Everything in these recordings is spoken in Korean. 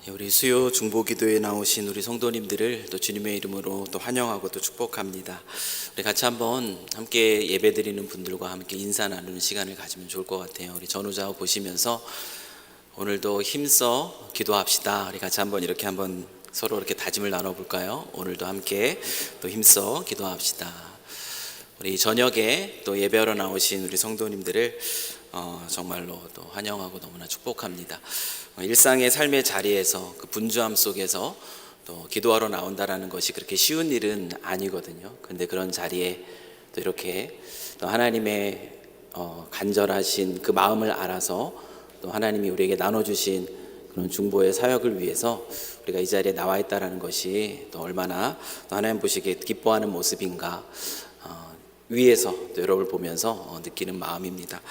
우리 수요 중보기도에 나오신 우리 성도님들을 또 주님의 이름으로 또 환영하고 또 축복합니다. 우리 같이 한번 함께 예배드리는 분들과 함께 인사 나누는 시간을 가지면 좋을 것 같아요. 우리 전우좌우 보시면서 오늘도 힘써 기도합시다. 우리 같이 한번 이렇게 한번 서로 이렇게 다짐을 나눠볼까요? 오늘도 함께 또 힘써 기도합시다. 우리 저녁에 또 예배하러 나오신 우리 성도님들을 정말로 또 환영하고 너무나 축복합니다. 일상의 삶의 자리에서 그 분주함 속에서 또 기도하러 나온다라는 것이 그렇게 쉬운 일은 아니거든요. 그런데 그런 자리에 또 이렇게 또 하나님의 간절하신 그 마음을 알아서 또 하나님이 우리에게 나눠주신 그런 중보의 사역을 위해서 우리가 이 자리에 나와 있다라는 것이 또 얼마나 또 하나님 보시기에 기뻐하는 모습인가 위에서 또 여러분을 보면서 느끼는 마음입니다.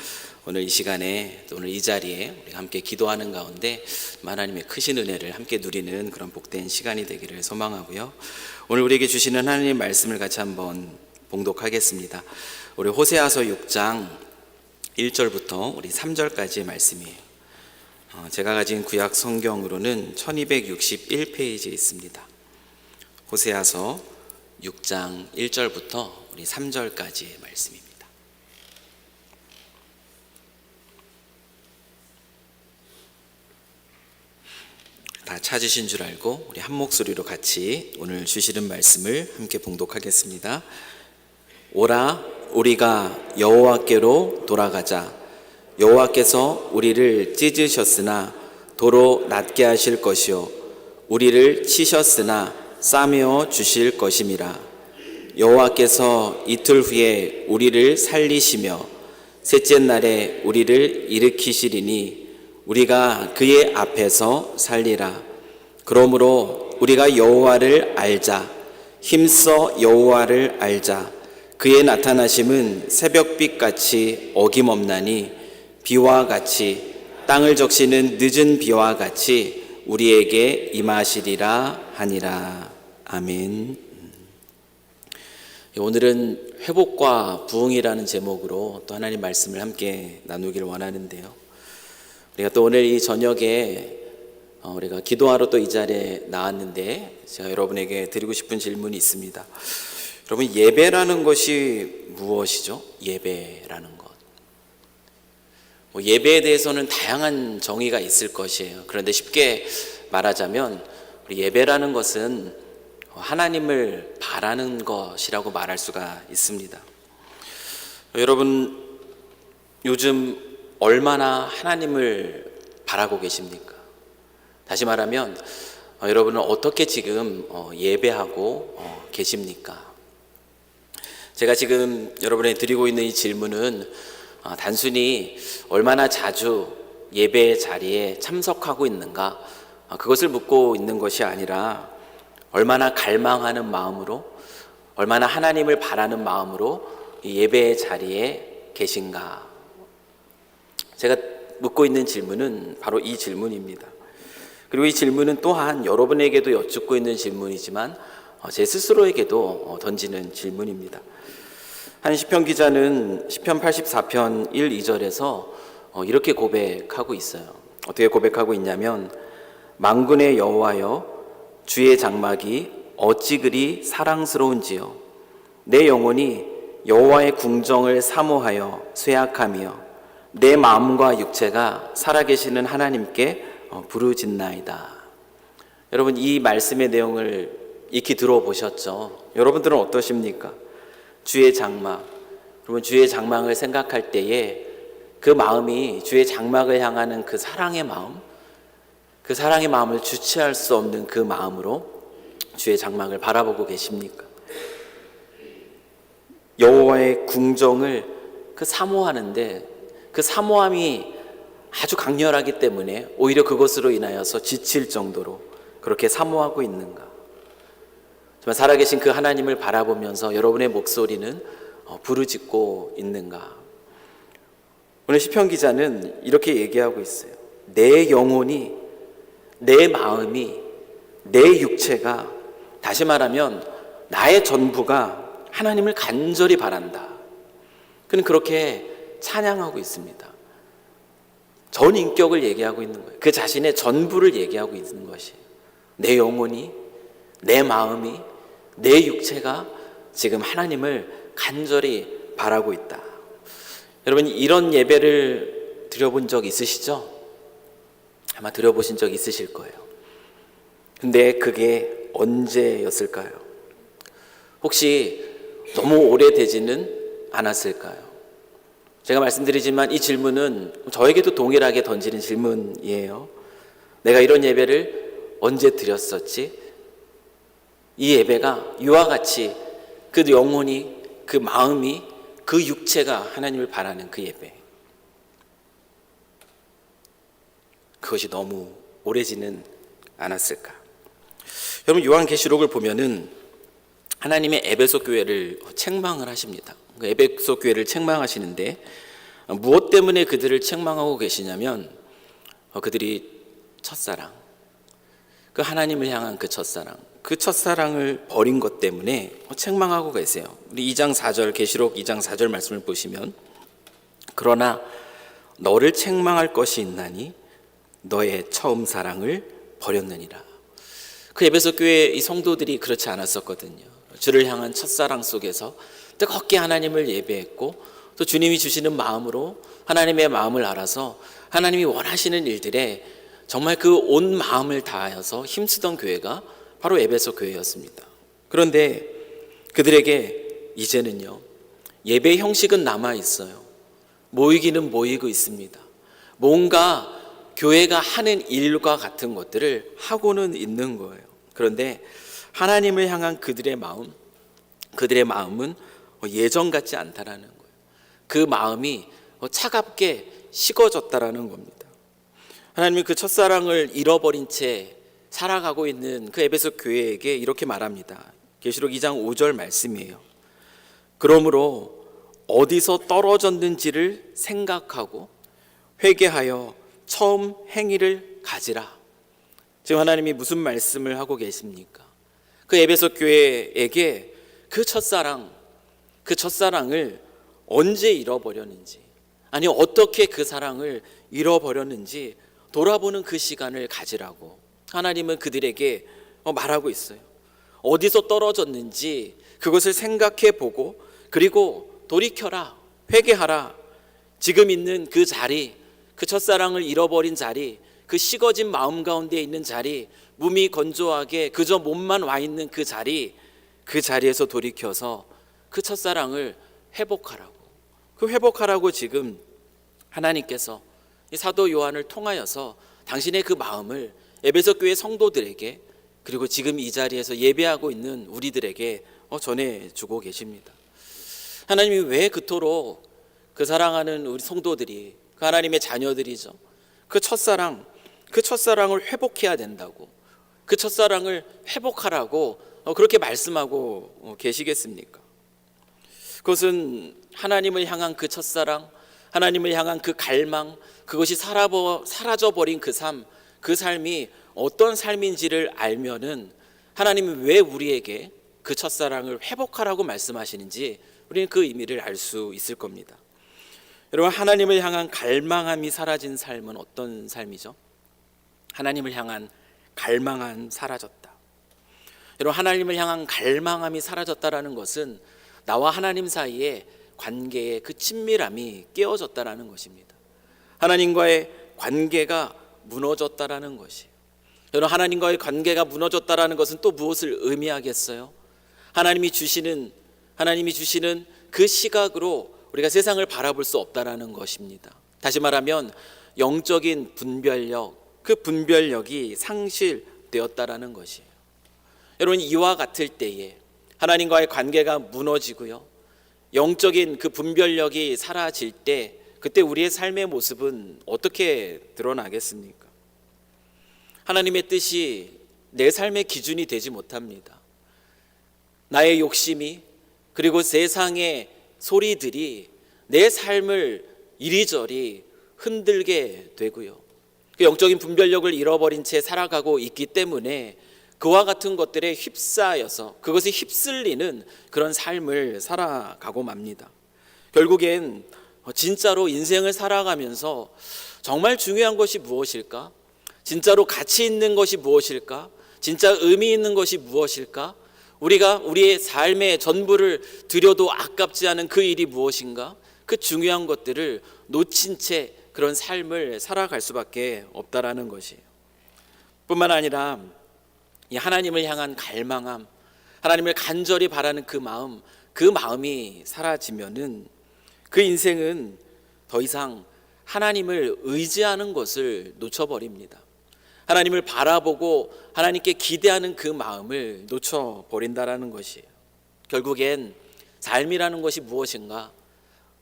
오늘 이 시간에 또 오늘 이 자리에 우리가 함께 기도하는 가운데 하나님의 크신 은혜를 함께 누리는 그런 복된 시간이 되기를 소망하고요. 오늘 우리에게 주시는 하나님의 말씀을 같이 한번 봉독하겠습니다. 우리 호세아서 6장 1절부터 우리 3절까지의 말씀이에요. 제가 가진 구약 성경으로는 1261페이지에 있습니다. 호세아서 6장 1절부터 우리 3절까지의 말씀입니다. 다 찾으신 줄 알고 우리 한 목소리로 같이 오늘 주시는 말씀을 함께 봉독하겠습니다. 오라 우리가 여호와께로 돌아가자. 여호와께서 우리를 찢으셨으나 도로 낫게 하실 것이요 우리를 치셨으나 싸매어 주실 것임이라. 여호와께서 이틀 후에 우리를 살리시며 셋째 날에 우리를 일으키시리니 우리가 그의 앞에서 살리라. 그러므로 우리가 여호와를 알자. 힘써 여호와를 알자. 그의 나타나심은 새벽빛같이 어김없나니 비와 같이 땅을 적시는 늦은 비와 같이 우리에게 임하시리라 하니라. 아멘. 오늘은 회복과 부흥이라는 제목으로 또 하나님 말씀을 함께 나누기를 원하는데요. 우리가 또 오늘 이 저녁에 우리가 기도하러 또 이 자리에 나왔는데 제가 여러분에게 드리고 싶은 질문이 있습니다. 여러분, 예배라는 것이 무엇이죠? 예배라는 것. 예배에 대해서는 다양한 정의가 있을 것이에요. 그런데 쉽게 말하자면 우리 예배라는 것은 하나님을 바라는 것이라고 말할 수가 있습니다. 여러분, 요즘 얼마나 하나님을 바라고 계십니까? 다시 말하면 여러분은 어떻게 지금 예배하고 계십니까? 제가 지금 여러분에게 드리고 있는 이 질문은 단순히 얼마나 자주 예배 자리에 참석하고 있는가 그것을 묻고 있는 것이 아니라 얼마나 갈망하는 마음으로, 얼마나 하나님을 바라는 마음으로 이 예배 자리에 계신가. 제가 묻고 있는 질문은 바로 이 질문입니다. 그리고 이 질문은 또한 여러분에게도 여쭙고 있는 질문이지만 제 스스로에게도 던지는 질문입니다. 한 시편 기자는 시편 84편 1, 2절에서 이렇게 고백하고 있어요. 어떻게 고백하고 있냐면 만군의 여호와여 주의 장막이 어찌 그리 사랑스러운지요. 내 영혼이 여호와의 궁정을 사모하여 쇠약하며 내 마음과 육체가 살아계시는 하나님께 부르짖나이다. 여러분, 이 말씀의 내용을 익히 들어보셨죠? 여러분들은 어떠십니까? 주의 장막, 여러분, 주의 장막을 생각할 때에 그 마음이 주의 장막을 향하는 그 사랑의 마음, 그 사랑의 마음을 주체할 수 없는 그 마음으로 주의 장막을 바라보고 계십니까? 여호와의 궁정을 사모하는데 그 사모함이 아주 강렬하기 때문에 오히려 그것으로 인하여서 지칠 정도로 그렇게 사모하고 있는가? 정말 살아계신 그 하나님을 바라보면서 여러분의 목소리는 부르짖고 있는가? 오늘 시편 기자는 이렇게 얘기하고 있어요. 내 영혼이, 내 마음이, 내 육체가, 다시 말하면 나의 전부가 하나님을 간절히 바란다. 그는 그렇게 찬양하고 있습니다. 저 전 인격을 얘기하고 있는 거예요. 그 자신의 전부를 얘기하고 있는 것이에요. 내 영혼이, 내 마음이, 내 육체가 지금 하나님을 간절히 바라고 있다. 여러분, 이런 예배를 드려본 적 있으시죠? 아마 드려보신 적 있으실 거예요. 근데 그게 언제였을까요? 혹시 너무 오래되지는 않았을까요? 제가 말씀드리지만 이 질문은 저에게도 동일하게 던지는 질문이에요. 내가 이런 예배를 언제 드렸었지? 이 예배가 이와 같이 그 영혼이, 그 마음이, 그 육체가 하나님을 바라는 그 예배, 그것이 너무 오래지는 않았을까? 여러분, 요한계시록을 보면은 하나님의 에베소 교회를 책망을 하십니다. 에베소 교회를 책망하시는데 무엇 때문에 그들을 책망하고 계시냐면 그들이 첫사랑, 그 하나님을 향한 그 첫사랑을 버린 것 때문에 책망하고 계세요. 우리 2장 4절, 계시록 2장 4절 말씀을 보시면, 그러나 너를 책망할 것이 있나니 너의 처음 사랑을 버렸느니라. 그 에베소 교회 이 성도들이 그렇지 않았었거든요. 주를 향한 첫사랑 속에서 뜨겁게 하나님을 예배했고, 또 주님이 주시는 마음으로 하나님의 마음을 알아서 하나님이 원하시는 일들에 정말 그 온 마음을 다하여서 힘쓰던 교회가 바로 에베소 교회였습니다. 그런데 그들에게 이제는요, 예배 형식은 남아 있어요. 모이기는 모이고 있습니다. 뭔가 교회가 하는 일과 같은 것들을 하고는 있는 거예요. 그런데 하나님을 향한 그들의 마음은 예전 같지 않다라는 거예요. 그 마음이 차갑게 식어졌다라는 겁니다. 하나님이 그 첫사랑을 잃어버린 채 살아가고 있는 그 에베소 교회에게 이렇게 말합니다. 계시록 2장 5절 말씀이에요. 그러므로 어디서 떨어졌는지를 생각하고 회개하여 처음 행위를 가지라. 지금 하나님이 무슨 말씀을 하고 계십니까? 그 에베소 교회에게 그 첫사랑을 언제 잃어버렸는지, 아니 어떻게 그 사랑을 잃어버렸는지 돌아보는 그 시간을 가지라고 하나님은 그들에게 말하고 있어요. 어디서 떨어졌는지 그것을 생각해 보고, 그리고 돌이켜라, 회개하라. 지금 있는 그 자리, 그 첫사랑을 잃어버린 자리, 그 식어진 마음 가운데 있는 자리, 몸이 건조하게 그저 몸만 와 있는 그 자리에서 돌이켜서 그 첫사랑을 회복하라고. 그 회복하라고 지금 하나님께서 이 사도 요한을 통하여서 당신의 그 마음을 에베소 교회 성도들에게, 그리고 지금 이 자리에서 예배하고 있는 우리들에게 전해주고 계십니다. 하나님이 왜 그토록 그 사랑하는 우리 성도들이, 그 하나님의 자녀들이죠, 그 첫사랑을 회복해야 된다고, 그 첫사랑을 회복하라고 그렇게 말씀하고 계시겠습니까? 그것은 하나님을 향한 그 첫사랑, 하나님을 향한 그 갈망, 그것이 사라져버린 그 삶이 어떤 삶인지를 알면은 하나님이 왜 우리에게 그 첫사랑을 회복하라고 말씀하시는지 우리는 그 의미를 알 수 있을 겁니다. 여러분, 하나님을 향한 갈망함이 사라진 삶은 어떤 삶이죠? 하나님을 향한 갈망함이 사라졌다. 여러분, 하나님을 향한 갈망함이 사라졌다라는 것은 나와 하나님 사이의 관계의 그 친밀함이 깨어졌다라는 것입니다. 하나님과의 관계가 무너졌다라는 것이에요. 여러분, 하나님과의 관계가 무너졌다라는 것은 또 무엇을 의미하겠어요? 하나님이 주시는 그 시각으로 우리가 세상을 바라볼 수 없다라는 것입니다. 다시 말하면 영적인 분별력, 그 분별력이 상실되었다라는 것이에요. 여러분, 이와 같을 때에 하나님과의 관계가 무너지고요, 영적인 그 분별력이 사라질 때, 그때 우리의 삶의 모습은 어떻게 드러나겠습니까? 하나님의 뜻이 내 삶의 기준이 되지 못합니다. 나의 욕심이, 그리고 세상의 소리들이 내 삶을 이리저리 흔들게 되고요, 그 영적인 분별력을 잃어버린 채 살아가고 있기 때문에 그와 같은 것들에 휩싸여서 그것이 휩쓸리는 그런 삶을 살아가고 맙니다. 결국엔 진짜로 인생을 살아가면서 정말 중요한 것이 무엇일까? 진짜로 가치 있는 것이 무엇일까? 진짜 의미 있는 것이 무엇일까? 우리가 우리의 삶의 전부를 드려도 아깝지 않은 그 일이 무엇인가? 그 중요한 것들을 놓친 채 그런 삶을 살아갈 수밖에 없다라는 것이에요. 뿐만 아니라 이 하나님을 향한 갈망함, 하나님을 간절히 바라는 그 마음이 사라지면은 그 인생은 더 이상 하나님을 의지하는 것을 놓쳐버립니다. 하나님을 바라보고 하나님께 기대하는 그 마음을 놓쳐버린다라는 것이에요. 결국엔 삶이라는 것이 무엇인가?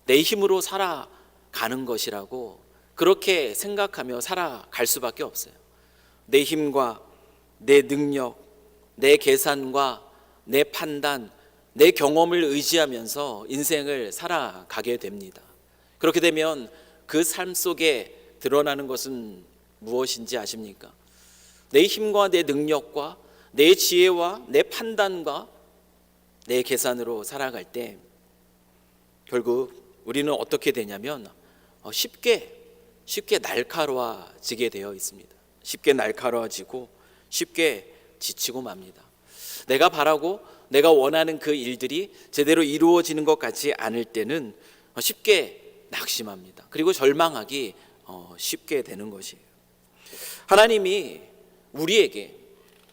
내 힘으로 살아가는 것이라고 그렇게 생각하며 살아갈 수밖에 없어요. 내 힘과 내 능력, 내 계산과 내 판단, 내 경험을 의지하면서 인생을 살아가게 됩니다. 그렇게 되면 그 삶 속에 드러나는 것은 무엇인지 아십니까? 내 힘과 내 능력과 내 지혜와 내 판단과 내 계산으로 살아갈 때 결국 우리는 어떻게 되냐면 쉽게 날카로워지게 되어 있습니다. 쉽게 날카로워지고 쉽게 지치고 맙니다. 내가 바라고 내가 원하는 그 일들이 제대로 이루어지는 것 같지 않을 때는 쉽게 낙심합니다. 그리고 절망하기 쉽게 되는 것이에요. 하나님이 우리에게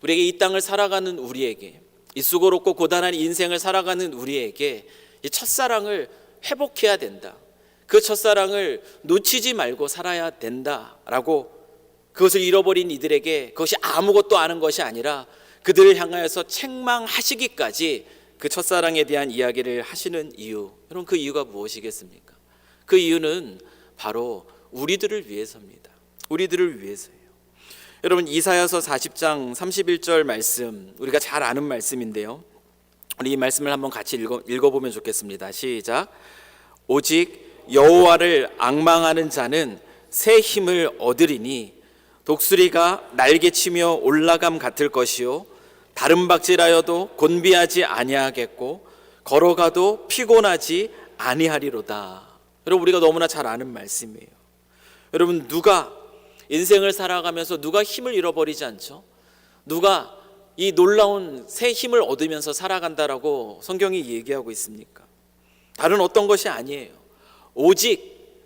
이 땅을 살아가는 우리에게, 이 수고롭고 고단한 인생을 살아가는 우리에게 이 첫사랑을 회복해야 된다, 그 첫사랑을 놓치지 말고 살아야 된다라고, 그것을 잃어버린 이들에게 그것이 아무것도 아는 것이 아니라 그들을 향하여서 책망하시기까지 그 첫사랑에 대한 이야기를 하시는 이유, 여러분 그 이유가 무엇이겠습니까? 그 이유는 바로 우리들을 위해서입니다. 우리들을 위해서예요. 여러분 이사야서 40장 31절 말씀, 우리가 잘 아는 말씀인데요, 우리 이 말씀을 한번 같이 읽어보면 좋겠습니다. 시작. 오직 여호와를 앙망하는 자는 새 힘을 얻으리니 독수리가 날개치며 올라감 같을 것이요 다른 박질하여도 곤비하지 아니하겠고 걸어가도 피곤하지 아니하리로다. 여러분 우리가 너무나 잘 아는 말씀이에요. 여러분 누가 인생을 살아가면서 누가 힘을 잃어버리지 않죠? 누가 이 놀라운 새 힘을 얻으면서 살아간다라고 성경이 얘기하고 있습니까? 다른 어떤 것이 아니에요. 오직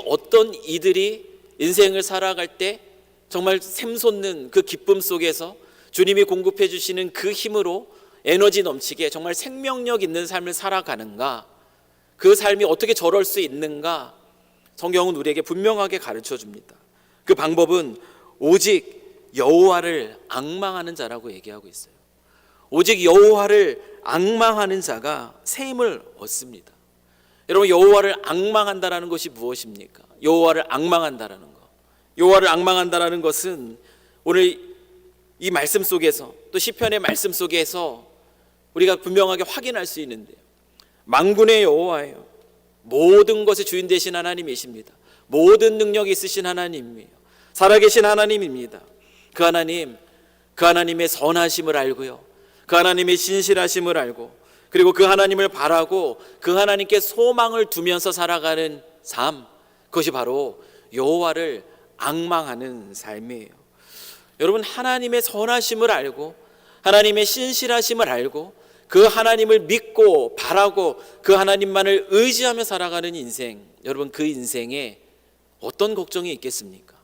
어떤 이들이 인생을 살아갈 때 정말 샘솟는 그 기쁨 속에서 주님이 공급해 주시는 그 힘으로 에너지 넘치게 정말 생명력 있는 삶을 살아가는가, 그 삶이 어떻게 저럴 수 있는가, 성경은 우리에게 분명하게 가르쳐 줍니다. 그 방법은 오직 여호와를 앙망하는 자라고 얘기하고 있어요. 오직 여호와를 앙망하는 자가 새 힘을 얻습니다. 여러분 여호와를 앙망한다라는 것이 무엇입니까? 여호와를 앙망한다라는 것, 여호와를 앙망한다라는 것은 오늘 이 말씀 속에서 또 시편의 말씀 속에서 우리가 분명하게 확인할 수 있는데요, 만군의 여호와예요. 모든 것의 주인 되신 하나님이십니다. 모든 능력이 있으신 하나님이에요. 살아계신 하나님입니다. 그 하나님의 선하심을 알고요, 그 하나님의 신실하심을 알고, 그리고 그 하나님을 바라고 그 하나님께 소망을 두면서 살아가는 삶, 그것이 바로 여호와를 앙망하는 삶이에요. 여러분 하나님의 선하심을 알고 하나님의 신실하심을 알고 그 하나님을 믿고 바라고 그 하나님만을 의지하며 살아가는 인생, 여러분 그 인생에 어떤 걱정이 있겠습니까?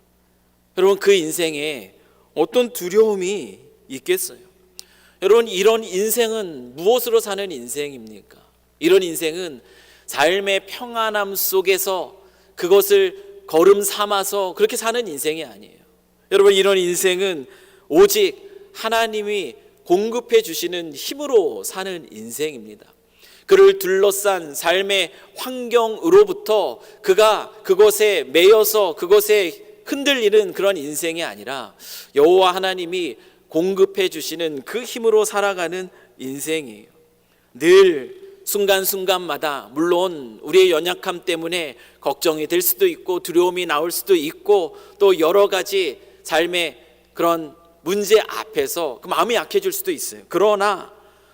여러분 그 인생에 어떤 두려움이 있겠어요? 여러분 이런 인생은 무엇으로 사는 인생입니까? 이런 인생은 삶의 평안함 속에서 그것을 걸음 삼아서 그렇게 사는 인생이 아니에요. 여러분 이런 인생은 오직 하나님이 공급해 주시는 힘으로 사는 인생입니다. 그를 둘러싼 삶의 환경으로부터 그가 그것에 매여서 그것에 흔들리는 그런 인생이 아니라 여호와 하나님이 공급해 주시는 그 힘으로 살아가는 인생이에요. 늘 순간순간마다 물론 우리의 연약함 때문에 걱정이 될 수도 있고 두려움이 나올 수도 있고 또 여러 가지 삶의 그런 문제 앞에서 그 마음이 약해질 수도 있어요. 그러나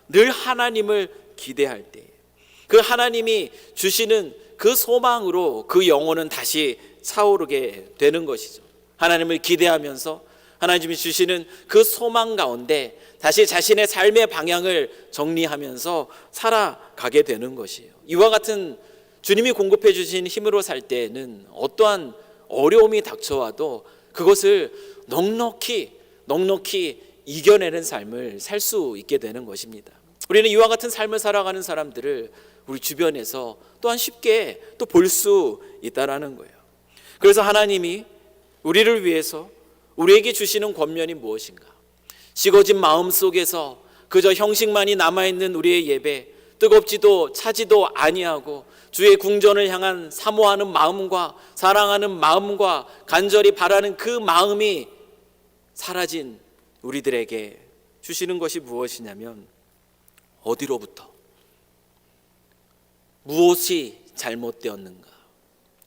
늘 하나님을 기대할 때 그 하나님이 주시는 그 소망으로 그 영혼은 다시 차오르게 되는 것이죠. 하나님을 기대하면서 하나님이 주시는 그 소망 가운데 다시 자신의 삶의 방향을 정리하면서 살아가게 되는 것이에요. 이와 같은 주님이 공급해 주신 힘으로 살 때에는 어떠한 어려움이 닥쳐와도 그것을 넉넉히 이겨내는 삶을 살 수 있게 되는 것입니다. 우리는 이와 같은 삶을 살아가는 사람들을 우리 주변에서 또한 쉽게 또 볼 수 있다라는 거예요. 그래서 하나님이 우리를 위해서 우리에게 주시는 권면이 무엇인가? 식어진 마음 속에서 그저 형식만이 남아있는 우리의 예배, 뜨겁지도 차지도 아니하고 주의 궁전을 향한 사모하는 마음과 사랑하는 마음과 간절히 바라는 그 마음이 사라진 우리들에게 주시는 것이 무엇이냐면, 어디로부터 무엇이 잘못되었는가,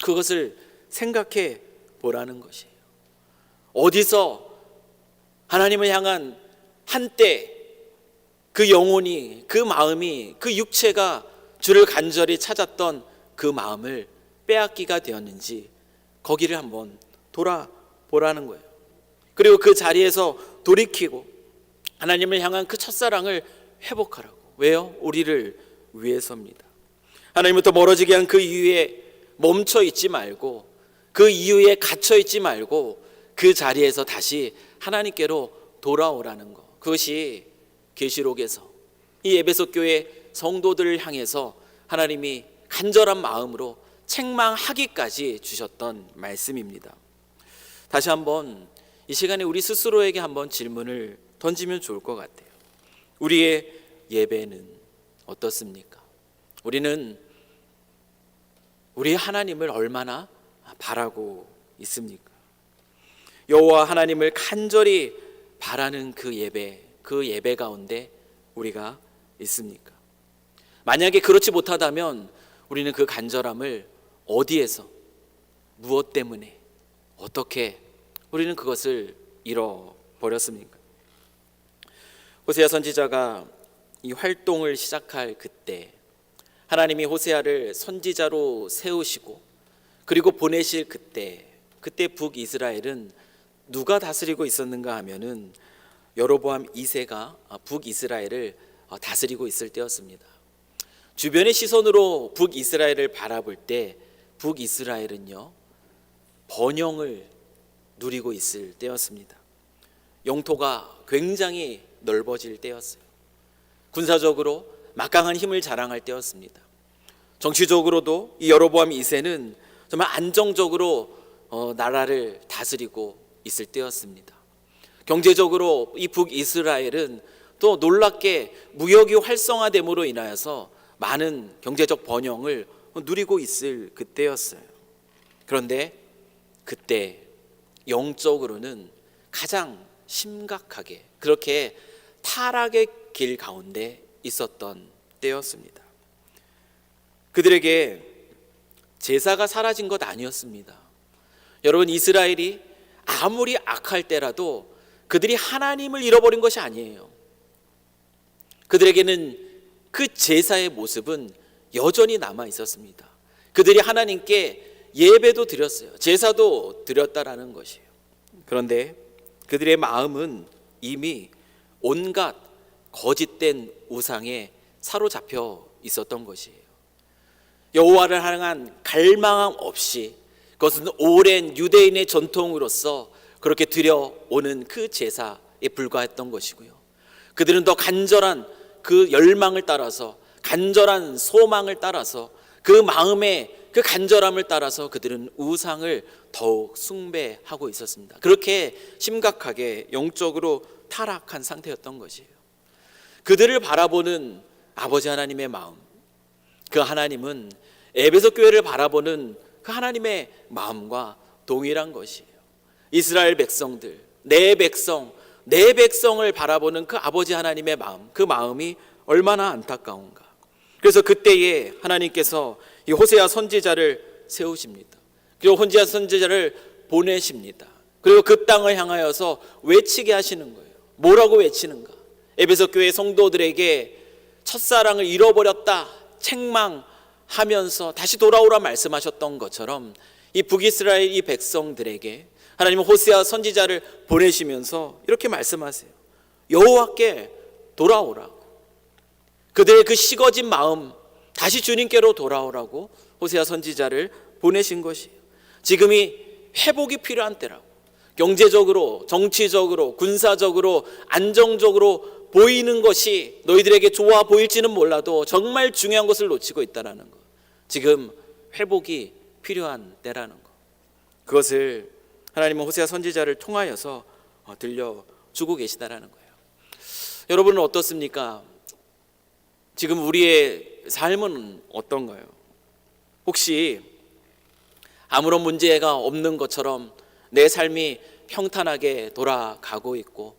그것을 생각해 보라는 것이에요. 어디서 하나님을 향한 한때 그 영혼이, 그 마음이, 그 육체가 주를 간절히 찾았던 그 마음을 빼앗기가 되었는지 거기를 한번 돌아보라는 거예요. 그리고 그 자리에서 돌이키고 하나님을 향한 그 첫사랑을 회복하라고. 왜요? 우리를 위해서입니다. 하나님부터 멀어지게 한 그 이유에 멈춰 있지 말고, 그 이유에 갇혀 있지 말고 그 자리에서 다시 하나님께로 돌아오라는 것. 그것이 계시록에서 이 에베소 교회 성도들을 향해서 하나님이 간절한 마음으로 책망하기까지 주셨던 말씀입니다. 다시 한번 이 시간에 우리 스스로에게 한번 질문을 던지면 좋을 것 같아요. 우리의 예배는 어떻습니까? 우리는 우리 하나님을 얼마나 바라고 있습니까? 여호와 하나님을 간절히 바라는 그 예배 가운데 우리가 있습니까? 만약에 그렇지 못하다면 우리는 그 간절함을 어디에서, 무엇 때문에, 어떻게 우리는 그것을 잃어버렸습니까? 호세아 선지자가 이 활동을 시작할 그때 하나님이 호세아를 선지자로 세우시고 그리고 보내실 그때 북이스라엘은 누가 다스리고 있었는가 하면은 여로보암 2세가 북이스라엘을 다스리고 있을 때였습니다. 주변의 시선으로 북이스라엘을 바라볼 때 북이스라엘은요, 번영을 누리고 있을 때였습니다. 영토가 굉장히 넓어질 때였어요. 군사적으로 막강한 힘을 자랑할 때였습니다. 정치적으로도 이 여로보암 2세는 정말 안정적으로 나라를 다스리고 있을 때였습니다. 경제적으로 이 북이스라엘은 또 놀랍게 무역이 활성화됨으로 인하여서 많은 경제적 번영을 누리고 있을 그때였어요. 그런데 그때 영적으로는 가장 심각하게 그렇게 타락의 길 가운데 있었던 때였습니다. 그들에게 제사가 사라진 것 아니었습니다. 여러분, 이스라엘이 아무리 악할 때라도 그들이 하나님을 잃어버린 것이 아니에요. 그들에게는 그 제사의 모습은 여전히 남아 있었습니다. 그들이 하나님께 예배도 드렸어요. 제사도 드렸다라는 것이에요. 그런데 그들의 마음은 이미 온갖 거짓된 우상에 사로잡혀 있었던 것이에요. 여호와를 향한 갈망함 없이, 그것은 오랜 유대인의 전통으로서 그렇게 드려오는 그 제사에 불과했던 것이고요. 그들은 더 간절한 그 열망을 따라서, 간절한 소망을 따라서, 그 마음의 그 간절함을 따라서 그들은 우상을 더욱 숭배하고 있었습니다. 그렇게 심각하게 영적으로 타락한 상태였던 것이에요. 그들을 바라보는 아버지 하나님의 마음, 그 하나님은 에베소 교회를 바라보는 그 하나님의 마음과 동일한 것이에요. 이스라엘 백성들, 내 백성을 바라보는 그 아버지 하나님의 마음, 그 마음이 얼마나 안타까운가. 그래서 그때에 하나님께서 이 호세아 선지자를 세우십니다. 그리고 호세아 선지자를 보내십니다. 그리고 그 땅을 향하여서 외치게 하시는 거예요. 뭐라고 외치는가? 에베소 교회 성도들에게 첫사랑을 잃어버렸다 책망하면서 다시 돌아오라 말씀하셨던 것처럼 이 북이스라엘 이 백성들에게 하나님은 호세아 선지자를 보내시면서 이렇게 말씀하세요. 여호와께 돌아오라고. 그들의 그 식어진 마음 다시 주님께로 돌아오라고 호세아 선지자를 보내신 것이에요. 지금이 회복이 필요한 때라고. 경제적으로, 정치적으로, 군사적으로, 안정적으로 보이는 것이 너희들에게 좋아 보일지는 몰라도 정말 중요한 것을 놓치고 있다는 것. 지금 회복이 필요한 때라는 것. 그것을 하나님은 호세아 선지자를 통하여서 들려주고 계시다라는 거예요. 여러분은 어떻습니까? 지금 우리의 삶은 어떤가요? 혹시 아무런 문제가 없는 것처럼 내 삶이 평탄하게 돌아가고 있고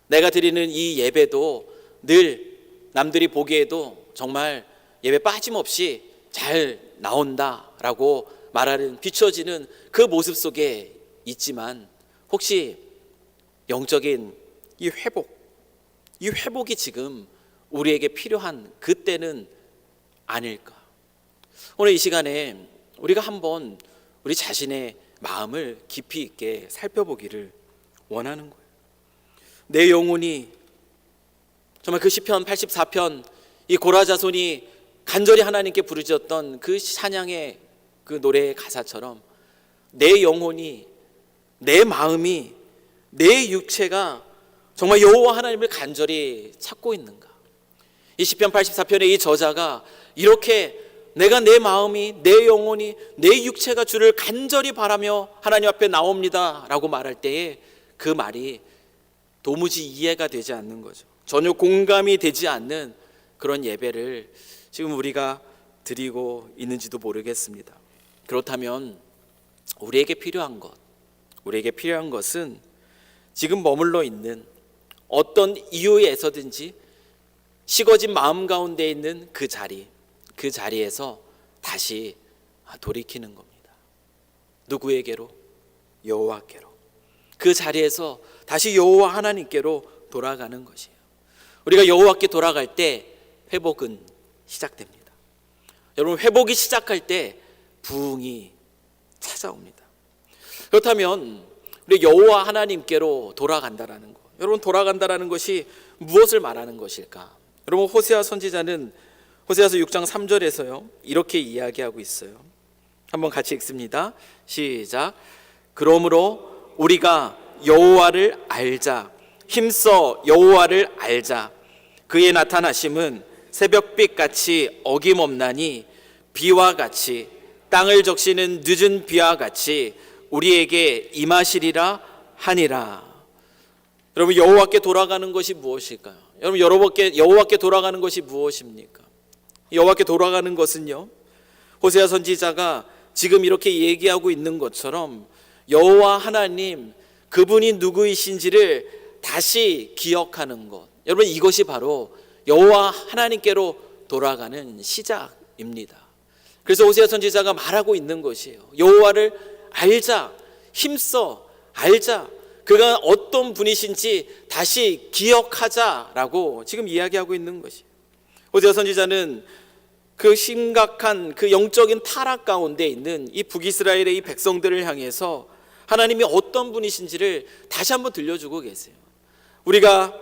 내가 드리는 이 예배도 늘 남들이 보기에도 정말 예배 빠짐없이 잘 나온다라고 말하는 비춰지는 그 모습 속에 있지만 혹시 영적인 이 회복이 지금 우리에게 필요한 그때는 아닐까? 오늘 이 시간에 우리가 한번 우리 자신의 마음을 깊이 있게 살펴보기를 원하는 거예요. 내 영혼이 정말 그 시편 84편 이 고라 자손이 간절히 하나님께 부르짖었던 그 찬양의 그 노래의 가사처럼 내 영혼이, 내 마음이, 내 육체가 정말 여호와 하나님을 간절히 찾고 있는가? 이 시편 84편의 이 저자가 이렇게 내가 내 마음이, 내 영혼이, 내 육체가 주를 간절히 바라며 하나님 앞에 나옵니다 라고 말할 때에 그 말이 도무지 이해가 되지 않는 거죠. 전혀 공감이 되지 않는 그런 예배를 지금 우리가 드리고 있는지도 모르겠습니다. 그렇다면 우리에게 필요한 것은 지금 머물러 있는 어떤 이유에서든지 식어진 마음 가운데 있는 그 자리에서 다시 돌이키는 겁니다. 누구에게로? 여호와께로. 그 자리에서 다시 여호와 하나님께로 돌아가는 것이에요. 우리가 여호와께 돌아갈 때 회복은 시작됩니다. 여러분, 회복이 시작할 때 부흥이 찾아옵니다. 그렇다면 우리 여호와 하나님께로 돌아간다라는 것, 여러분 돌아간다라는 것이 무엇을 말하는 것일까? 여러분, 호세아 선지자는 호세아서 6장 3절에서요 이렇게 이야기하고 있어요. 한번 같이 읽습니다. 시작. 그러므로 우리가 여호와를 알자. 힘써 여호와를 알자. 그의 나타나심은 새벽빛같이 어김없나니 비와 같이 땅을 적시는 늦은 비와 같이 우리에게 임하시리라 하니라. 여러분, 여호와께 돌아가는 것이 무엇일까요? 여러분, 여호와께 돌아가는 것이 무엇입니까? 여호와께 돌아가는 것은요, 호세아 선지자가 지금 이렇게 얘기하고 있는 것처럼 여호와 하나님, 그분이 누구이신지를 다시 기억하는 것. 여러분, 이것이 바로 여호와 하나님께로 돌아가는 시작입니다. 그래서 호세아 선지자가 말하고 있는 것이에요. 여호와를 알자, 힘써 알자, 그가 어떤 분이신지 다시 기억하자라고 지금 이야기하고 있는 것이에요. 호세아 선지자는 그 심각한 그 영적인 타락 가운데 있는 이 북이스라엘의 이 백성들을 향해서 하나님이 어떤 분이신지를 다시 한번 들려주고 계세요. 우리가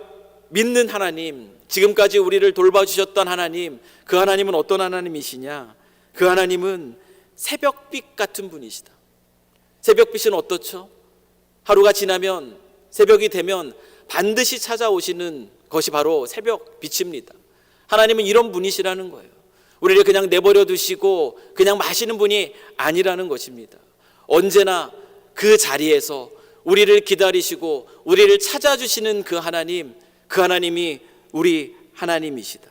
믿는 하나님, 지금까지 우리를 돌봐주셨던 하나님, 그 하나님은 어떤 하나님이시냐? 그 하나님은 새벽빛 같은 분이시다. 새벽빛은 어떻죠? 하루가 지나면, 새벽이 되면 반드시 찾아오시는 것이 바로 새벽빛입니다. 하나님은 이런 분이시라는 거예요. 우리를 그냥 내버려 두시고 그냥 마시는 분이 아니라는 것입니다. 언제나 그 자리에서 우리를 기다리시고 우리를 찾아주시는 그 하나님이 우리 하나님이시다.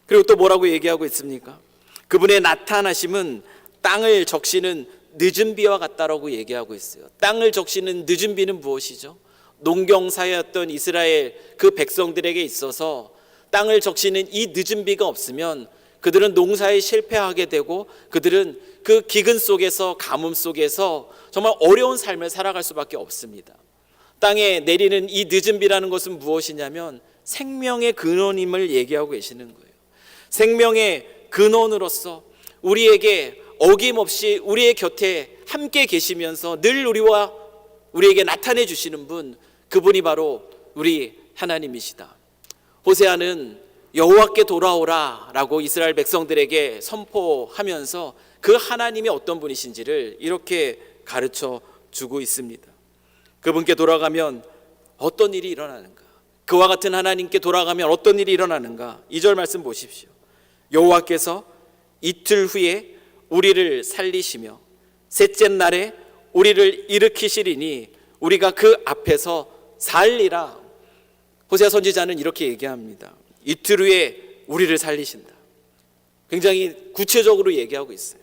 그리고 또 뭐라고 얘기하고 있습니까? 그분의 나타나심은 땅을 적시는 늦은 비와 같다라고 얘기하고 있어요. 땅을 적시는 늦은 비는 무엇이죠? 농경사였던 이스라엘 그 백성들에게 있어서 땅을 적시는 이 늦은 비가 없으면 그들은 농사에 실패하게 되고 그들은 그 기근 속에서, 가뭄 속에서 정말 어려운 삶을 살아갈 수밖에 없습니다. 땅에 내리는 이 늦은 비라는 것은 무엇이냐면 생명의 근원임을 얘기하고 계시는 거예요. 생명의 근원으로서 우리에게 어김없이 우리의 곁에 함께 계시면서 늘 우리에게 나타내 주시는 분, 그분이 바로 우리 하나님이시다. 호세아는 여호와께 돌아오라 라고 이스라엘 백성들에게 선포하면서 그 하나님이 어떤 분이신지를 이렇게 가르쳐 주고 있습니다. 그분께 돌아가면 어떤 일이 일어나는가? 그와 같은 하나님께 돌아가면 어떤 일이 일어나는가? 2절 말씀 보십시오. 여호와께서 이틀 후에 우리를 살리시며 셋째 날에 우리를 일으키시리니 우리가 그 앞에서 살리라. 호세아 선지자는 이렇게 얘기합니다. 이틀 후에 우리를 살리신다. 굉장히 구체적으로 얘기하고 있어요.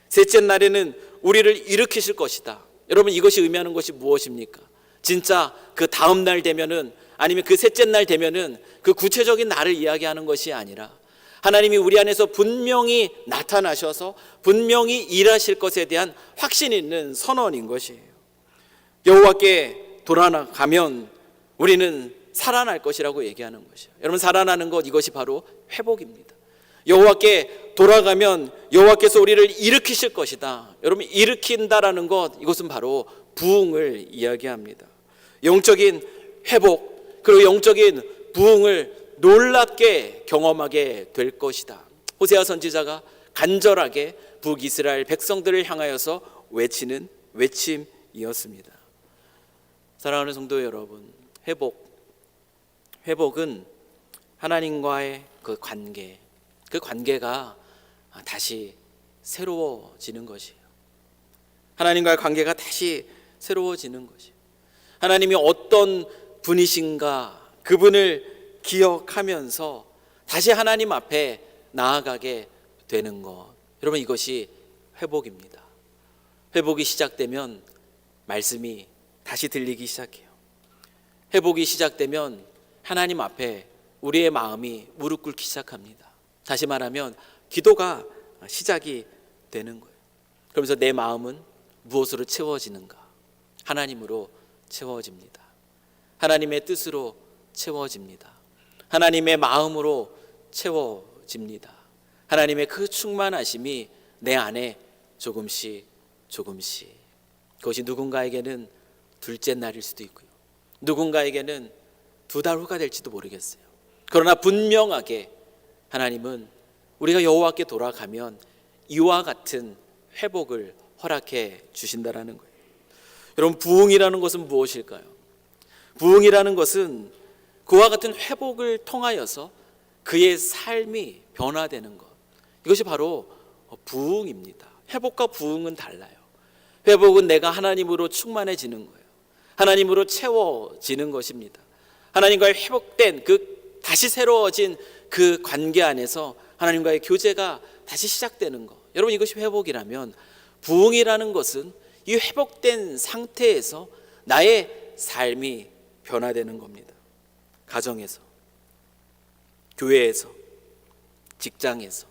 셋째 날에는 우리를 일으키실 것이다. 여러분, 이것이 의미하는 것이 무엇입니까? 진짜 그 다음 날 되면은, 아니면 그 셋째 날 되면은 그 구체적인 날을 이야기하는 것이 아니라 하나님이 우리 안에서 분명히 나타나셔서 분명히 일하실 것에 대한 확신 있는 선언인 것이에요. 여호와께 돌아가면 우리는 살아날 것이라고 얘기하는 것이에요. 여러분, 살아나는 것, 이것이 바로 회복입니다. 여호와께 돌아가면 여호와께서 우리를 일으키실 것이다. 여러분, 일으킨다라는 것, 이것은 바로 부흥을 이야기합니다. 영적인 회복, 그리고 영적인 부흥을 놀랍게 경험하게 될 것이다. 호세아 선지자가 간절하게 북이스라엘 백성들을 향하여서 외치는 외침이었습니다. 사랑하는 성도 여러분, 회복은 하나님과의 그 관계가 다시 새로워지는 것이에요. 하나님과의 관계가 다시 새로워지는 것이에요. 하나님이 어떤 분이신가, 그분을 기억하면서 다시 하나님 앞에 나아가게 되는 것, 여러분, 이것이 회복입니다. 회복이 시작되면 말씀이 다시 들리기 시작해요. 회복이 시작되면 하나님 앞에 우리의 마음이 무릎 꿇기 시작합니다. 다시 말하면 기도가 시작이 되는 거예요. 그러면서 내 마음은 무엇으로 채워지는가? 하나님으로 채워집니다. 하나님의 뜻으로 채워집니다. 하나님의 마음으로 채워집니다. 하나님의 그 충만하심이 내 안에 조금씩 그것이 누군가에게는 둘째 날일 수도 있고요, 누군가에게는 2달 후가 될지도 모르겠어요. 그러나 분명하게 하나님은 우리가 여호와께 돌아가면 이와 같은 회복을 허락해 주신다라는 거예요. 여러분, 부흥이라는 것은 무엇일까요? 부흥이라는 것은 그와 같은 회복을 통하여서 그의 삶이 변화되는 것, 이것이 바로 부흥입니다. 회복과 부흥은 달라요. 회복은 내가 하나님으로 충만해지는 거예요. 하나님으로 채워지는 것입니다. 하나님과의 회복된 다시 새로워진 그 관계 안에서 하나님과의 교제가 다시 시작되는 것, 여러분, 이것이 회복이라면, 부흥이라는 것은 이 회복된 상태에서 나의 삶이 변화되는 겁니다. 가정에서, 교회에서, 직장에서,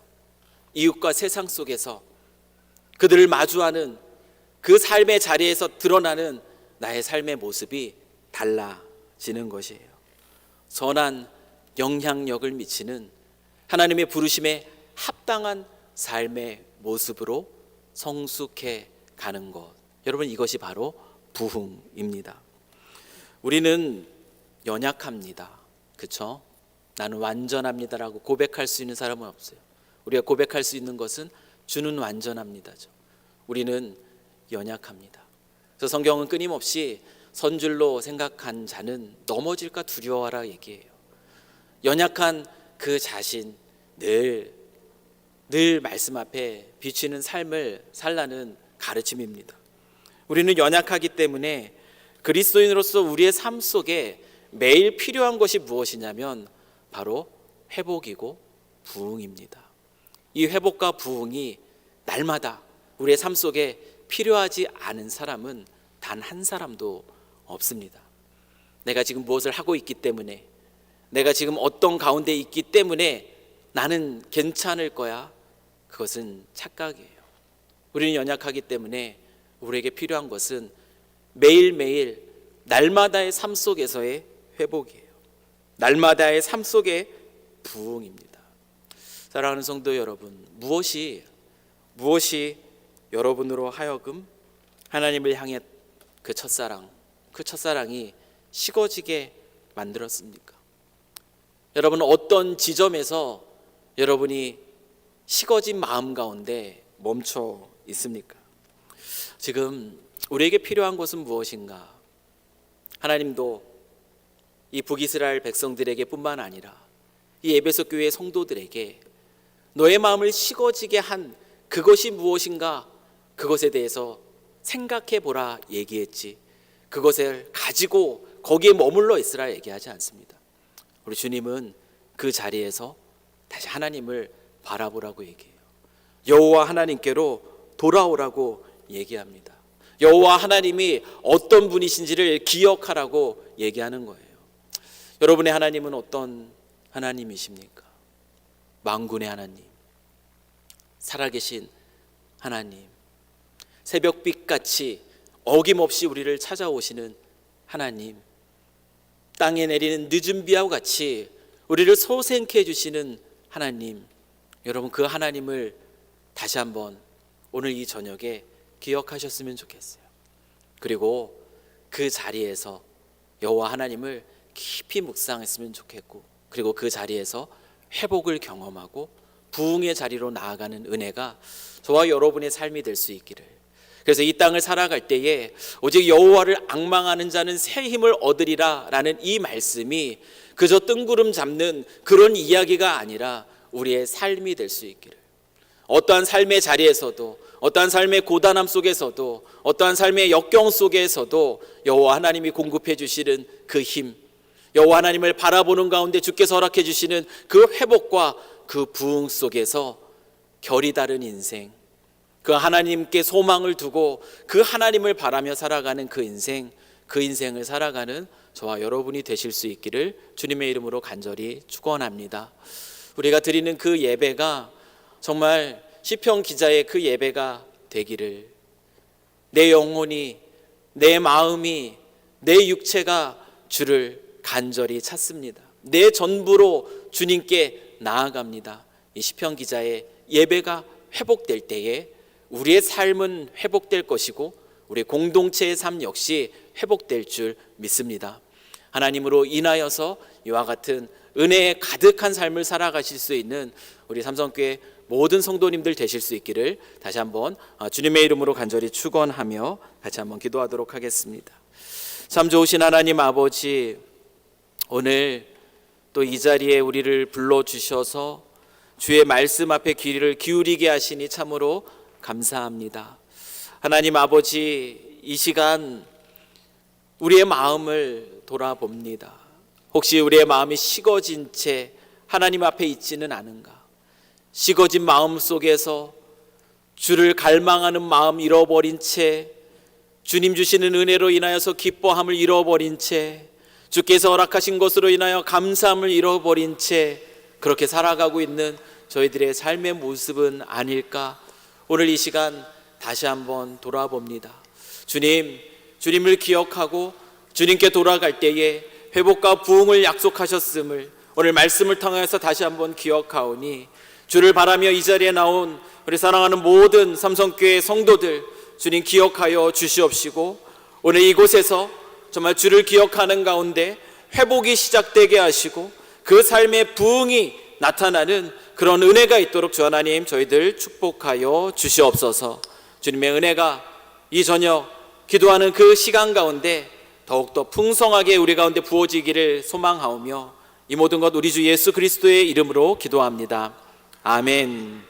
이웃과 세상 속에서 그들을 마주하는 그 삶의 자리에서 드러나는 나의 삶의 모습이 달라지는 것이에요. 선한 영향력을 미치는 하나님의 부르심에 합당한 삶의 모습으로 성숙해 가는 것, 여러분, 이것이 바로 부흥입니다. 우리는 연약합니다. 그렇죠? 나는 완전합니다라고 고백할 수 있는 사람은 없어요. 우리가 고백할 수 있는 것은 주는 완전합니다죠. 우리는 연약합니다. 그래서 성경은 끊임없이 선줄로 생각한 자는 넘어질까 두려워하라 얘기해요. 연약한 그 자신, 늘 말씀 앞에 비치는 삶을 살라는 가르침입니다. 우리는 연약하기 때문에 그리스도인으로서 우리의 삶 속에 매일 필요한 것이 무엇이냐면 바로 회복이고 부흥입니다. 이 회복과 부흥이 날마다 우리의 삶 속에 필요하지 않은 사람은 단 한 사람도 없습니다. 내가 지금 무엇을 하고 있기 때문에, 내가 지금 어떤 가운데 있기 때문에 나는 괜찮을 거야, 그것은 착각이에요. 우리는 연약하기 때문에 우리에게 필요한 것은 매일매일 날마다의 삶 속에서의 회복이에요. 날마다의 삶 속의 부흥입니다. 사랑하는 성도 여러분, 무엇이 여러분으로 하여금 하나님을 향해 그 첫사랑이 식어지게 만들었습니까? 여러분, 어떤 지점에서 여러분이 식어진 마음 가운데 멈춰 있습니까? 지금 우리에게 필요한 것은 무엇인가? 하나님도 이 북이스라엘 백성들에게 뿐만 아니라 이 에베소 교회 성도들에게 너의 마음을 식어지게 한 그것이 무엇인가? 그것에 대해서 생각해 보라 얘기했지, 그것을 가지고 거기에 머물러 있으라 얘기하지 않습니다. 우리 주님은 그 자리에서 다시 하나님을 바라보라고 얘기해요. 여호와 하나님께로 돌아오라고 얘기합니다. 여호와 하나님이 어떤 분이신지를 기억하라고 얘기하는 거예요. 여러분의 하나님은 어떤 하나님이십니까? 만군의 하나님, 살아계신 하나님, 새벽빛같이 어김없이 우리를 찾아오시는 하나님, 땅에 내리는 늦은 비와 같이 우리를 소생케 해주시는 하나님, 여러분 그 하나님을 다시 한번 오늘 이 저녁에 기억하셨으면 좋겠어요. 그리고 그 자리에서 여호와 하나님을 깊이 묵상했으면 좋겠고, 그리고 그 자리에서 회복을 경험하고 부흥의 자리로 나아가는 은혜가 저와 여러분의 삶이 될 수 있기를. 그래서 이 땅을 살아갈 때에 오직 여호와를 앙망하는 자는 새 힘을 얻으리라 라는 이 말씀이 그저 뜬구름 잡는 그런 이야기가 아니라 우리의 삶이 될 수 있기를. 어떠한 삶의 자리에서도, 어떠한 삶의 고단함 속에서도, 어떠한 삶의 역경 속에서도 여호와 하나님이 공급해 주시는 그 힘, 여호와 하나님을 바라보는 가운데 주께서 허락해 주시는 그 회복과 그 부흥 속에서 결이 다른 인생, 그 하나님께 소망을 두고 그 하나님을 바라며 살아가는 그 인생을 살아가는 저와 여러분이 되실 수 있기를 주님의 이름으로 간절히 축원합니다. 우리가 드리는 그 예배가 정말 시편 기자의 그 예배가 되기를, 내 영혼이, 내 마음이, 내 육체가 주를 간절히 찾습니다. 내 전부로 주님께 나아갑니다. 이 시편 기자의 예배가 회복될 때에 우리의 삶은 회복될 것이고 우리 공동체의 삶 역시 회복될 줄 믿습니다. 하나님으로 인하여서 이와 같은 은혜에 가득한 삶을 살아가실 수 있는 우리 삼성교회 모든 성도님들 되실 수 있기를 다시 한번 주님의 이름으로 간절히 축원하며 같이 한번 기도하도록 하겠습니다. 참 좋으신 하나님 아버지, 오늘 또 이 자리에 우리를 불러주셔서 주의 말씀 앞에 귀를 기울이게 하시니 참으로 감사합니다. 하나님 아버지, 이 시간 우리의 마음을 돌아봅니다. 혹시 우리의 마음이 식어진 채 하나님 앞에 있지는 않은가? 식어진 마음 속에서 주를 갈망하는 마음 잃어버린 채, 주님 주시는 은혜로 인하여서 기뻐함을 잃어버린 채, 주께서 허락하신 것으로 인하여 감사함을 잃어버린 채 그렇게 살아가고 있는 저희들의 삶의 모습은 아닐까? 오늘 이 시간 다시 한번 돌아봅니다. 주님을 기억하고 주님께 돌아갈 때에 회복과 부흥을 약속하셨음을 오늘 말씀을 통해서 다시 한번 기억하오니, 주를 바라며 이 자리에 나온 우리 사랑하는 모든 삼성교회 성도들 주님 기억하여 주시옵시고, 오늘 이곳에서 정말 주를 기억하는 가운데 회복이 시작되게 하시고 그 삶의 부흥이 나타나는 그런 은혜가 있도록 주 하나님 저희들 축복하여 주시옵소서. 주님의 은혜가 이 저녁 기도하는 그 시간 가운데 더욱더 풍성하게 우리 가운데 부어지기를 소망하오며 이 모든 것 우리 주 예수 그리스도의 이름으로 기도합니다. 아멘.